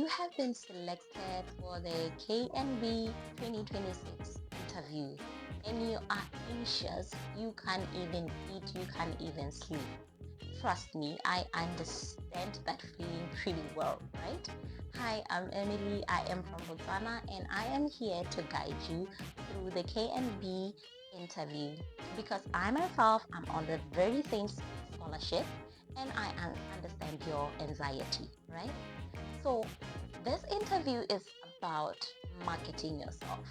You have been selected for the KNB 2026 interview and you are anxious. You can't even eat, you can't even sleep. Trust me, I understand that feeling pretty well, right? Hi, I'm Emily. I am from Botswana and I am here to guide you through the KNB interview because I myself am on the very same scholarship and I understand your anxiety, right? So, this interview is about marketing yourself.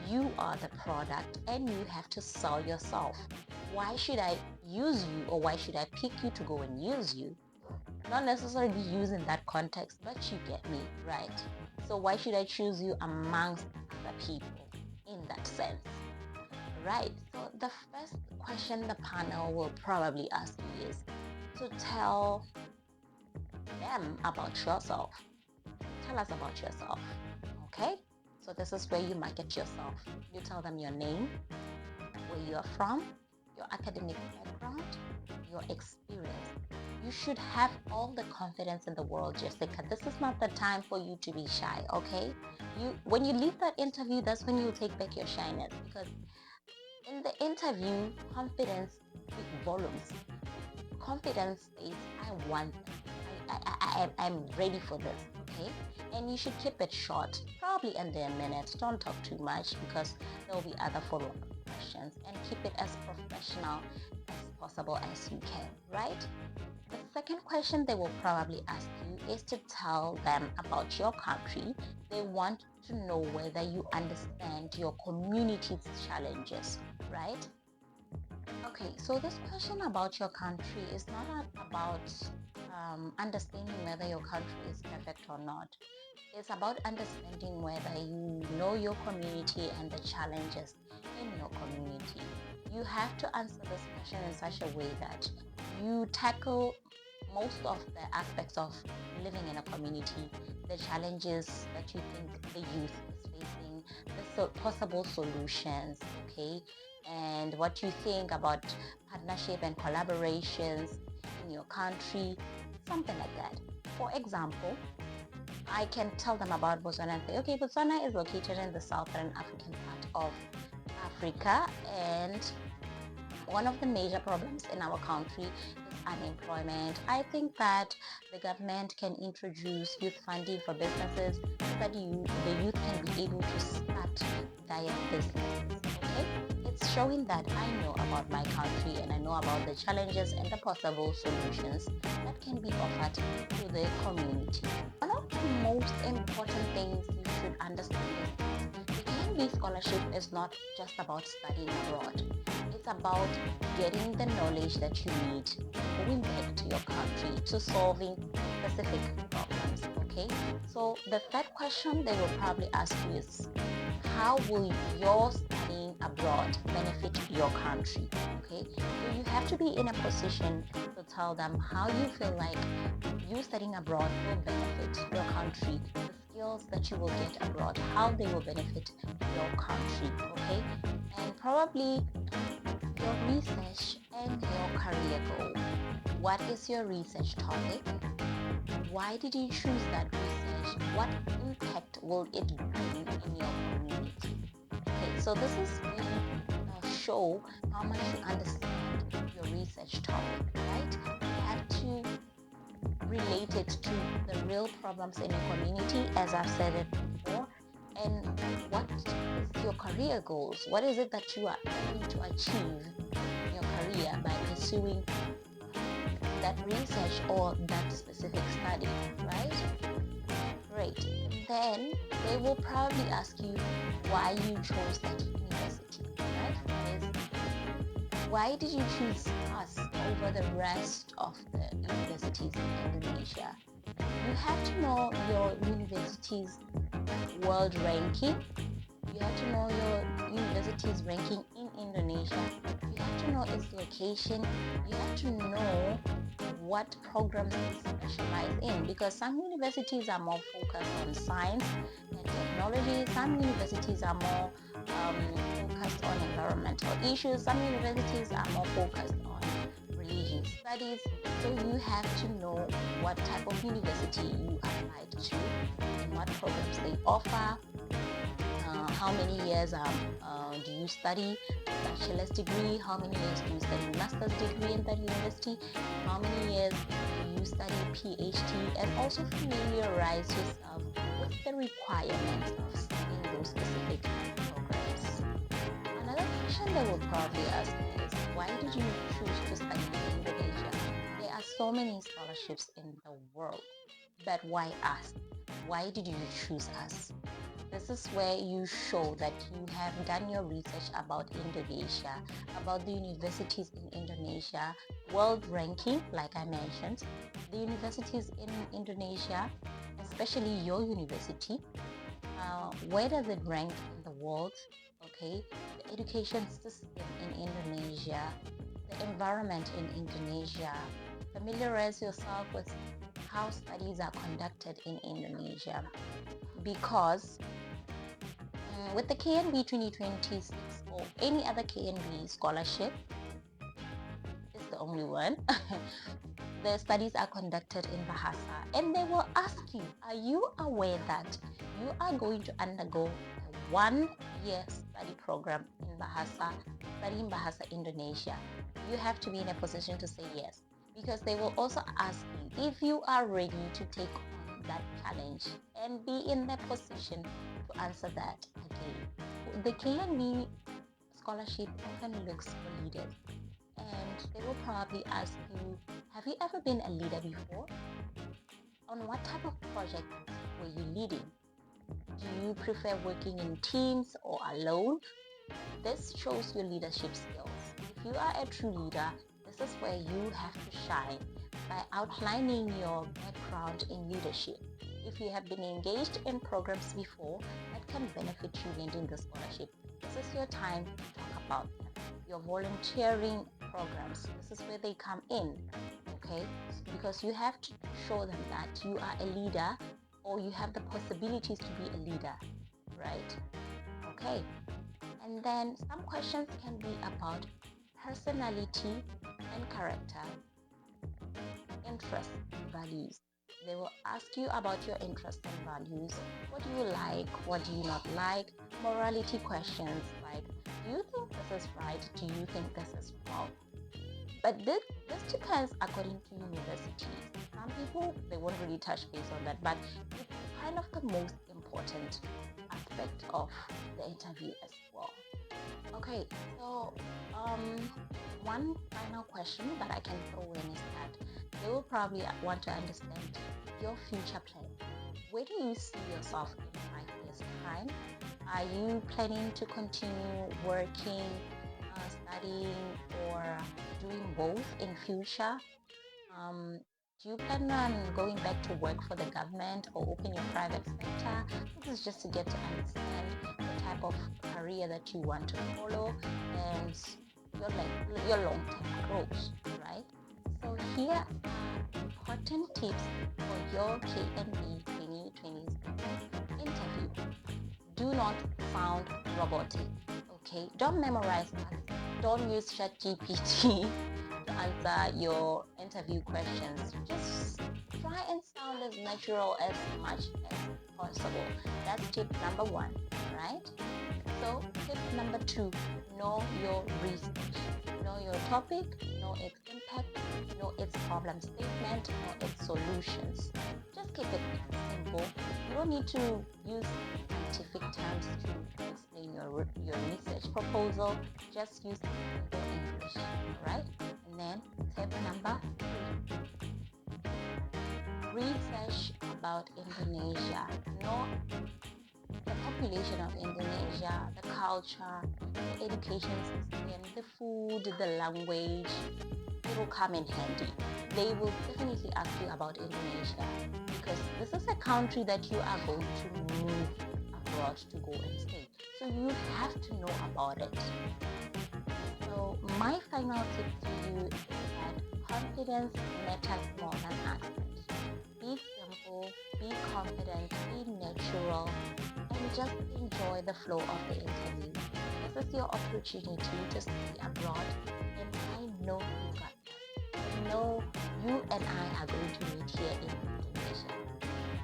You are the product and you have to sell yourself. Why should I use you or why should I pick you to go and use you? Not necessarily use in that context, but you get me, right? So why should I choose you amongst other people in that sense? Right, so the first question the panel will probably ask you is to tell them about yourself. Tell us about yourself, okay? So this is where you market yourself. You tell them your name, where you are from, your academic background, your experience. You should have all the confidence in the world, Jessica. This is not the time for you to be shy, okay? When you leave that interview, that's when you take back your shyness, because in the interview, confidence speaks volumes. Confidence says, I want this. I'm ready for this, okay? And you should keep it short, probably under a minute. Don't talk too much because there will be other follow-up questions, and keep it as professional as possible as you can, right? The second question they will probably ask you is to tell them about your country. They want to know whether you understand your community's challenges, right? Okay, so this question about your country is not about understanding whether your country is perfect or not. It's about understanding whether you know your community and the challenges in your community. You have to answer this question in such a way that you tackle most of the aspects of living in a community, the challenges that you think the youth is facing, the possible solutions, okay, and what you think about partnership and collaborations in your country, something like that. For example, I can tell them about Botswana and say, okay, Botswana is located in the southern African part of Africa, and one of the major problems in our country is unemployment. I think that the government can introduce youth funding for businesses so that the youth can be able to start their businesses. Okay? It's showing that I know about my country and I know about the challenges and the possible solutions that can be offered to the community. One of the most important things you should understand is the KNB scholarship is not just about studying abroad. It's about getting the knowledge that you need, going back to your country, to solving specific problems, okay? So the third question they will probably ask you is, how will your studying abroad benefit your country, okay? So you have to be in a position to tell them how you feel like you studying abroad will benefit your country, the skills that you will get abroad, how they will benefit your country, okay? And probably your research and your career goal. What is your research topic? Why did you choose that research? What impact will it bring in your community? Okay, so this is when you show how much you understand your research topic, right? You have to relate it to the real problems in your community, as I've said it before. And what is your career goals? What is it that you are aiming to achieve in your career by pursuing that research or that specific study, right? Great. And then they will probably ask you why you chose that university, right? That is, why did you choose us over the rest of the universities in Indonesia? You have to know your university's world ranking. You have to know your university's ranking in Indonesia. You have to know its location. You have to know what programs they specialize in, because some universities are more focused on science and technology. Some universities are more focused on environmental issues. Some universities are more focused on religious studies. So you have to know what type of university you applied to what programs they offer, how many years do you study bachelor's degree, how many years do you study master's degree in that university, how many years do you study PhD, and also familiarize yourself with the requirements of studying those specific programs. Another question they will probably ask is, why did you choose to study in Indonesia? There are so many scholarships in the world, but why us? Why did you choose us? This is where you show that you have done your research about Indonesia, about the universities in Indonesia, world ranking, like I mentioned, the universities in Indonesia, especially your university, where does it rank in the world, okay, the education system in Indonesia, the environment in Indonesia, familiarize yourself with how studies are conducted in Indonesia, because with the KNB 2026 or any other KNB scholarship, it's the only one, the studies are conducted in Bahasa, and they will ask you, are you aware that you are going to undergo a 1-year study program in Bahasa, studying Bahasa Indonesia? You have to be in a position to say yes, because they will also ask you if you are ready to take on that challenge and be in that position to answer that again. The KNB scholarship often looks for leaders, and they will probably ask you, have you ever been a leader before? On what type of project were you leading? Do you prefer working in teams or alone? This shows your leadership skills. If you are a true leader, this is where you have to shine by outlining your background in leadership. If you have been engaged in programs before that can benefit you in the scholarship, this is your time to talk about them. Your volunteering programs, this is where they come in, okay? Because you have to show them that you are a leader, or you have the possibilities to be a leader, right? Okay. And then some questions can be about personality and character, interests and values. They will ask you about your interests and values. What do you like? What do you not like? Morality questions like, do you think this is right? Do you think this is wrong? But this depends according to universities. Some people, they won't really touch base on that, but it's kind of the most important aspect of the interview as well. Okay, so one final question that I can throw in is that they will probably want to understand your future plan. Where do you see yourself in 5 years' time? Are you planning to continue working, studying, or doing both in future? Do you plan on going back to work for the government or open your private sector? This is just to get to understand the type of career that you want to follow and your long-term goals, right? So here are important tips for your KNB 2020 interview. Do not sound robotic, okay? Don't memorize facts. Don't use ChatGPT to answer your interview questions. Just try and sound as natural as much as possible. That's tip number 1, right? So tip number 2, know your research. Know your topic, know its impact, know its problem statement, know its solutions. Just keep it simple. You don't need to use scientific terms to explain your research proposal. Just use simple English, right? And then tip number 3, research about Indonesia. Know the population of Indonesia, the culture, the education system, the food, the language. It will come in handy. They will definitely ask you about Indonesia, because this is a country that you are going to move abroad to go and stay. So you have to know about it. So my final tip to you is that confidence matters more than accent. Be simple, be confident, be natural, and just enjoy the flow of the interview. This is your opportunity to study abroad, and I know you got this. I know you and I are going to meet here in Indonesia.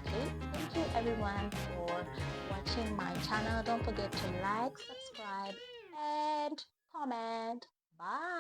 Okay? Thank you everyone for watching my channel. Don't forget to like, subscribe, and comment. Bye.